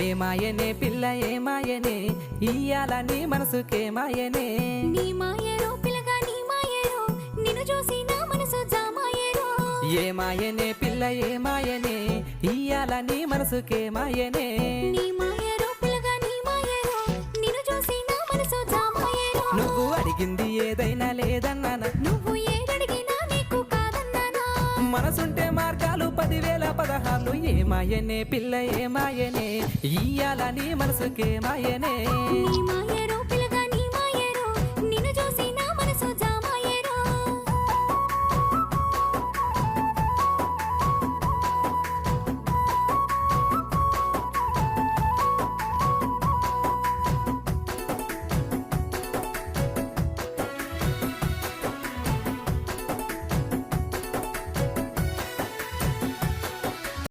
ఏమాయనే పిల్ల ఏమాయనే ఇయ్యాల నీ మనసుకే మాయనే నీ మాయరో పిల్లగా నీ మాయరో నిన్ను చూసి నా మనసు జామాయరో ఏమాయనే పిల్ల ఏమాయనే ఇయ్యాల నీ మనసుకే మాయనే నీ మాయరో పిల్లగా నీ మాయరో నిన్ను చూసి నా మనసు జామాయరో నువ్వు అడిగింది ఏదైనా లేదన్నానా నువ్వు ఏదడిగినా నీకు కాదన్నానా మనసుంటే మార్గాలు 10,000 పదహార్లు ఏమాయనే పిల్ల ఏమాయనే ఇయ్యాల నీ మనసుకే మాయనే నీ మాయ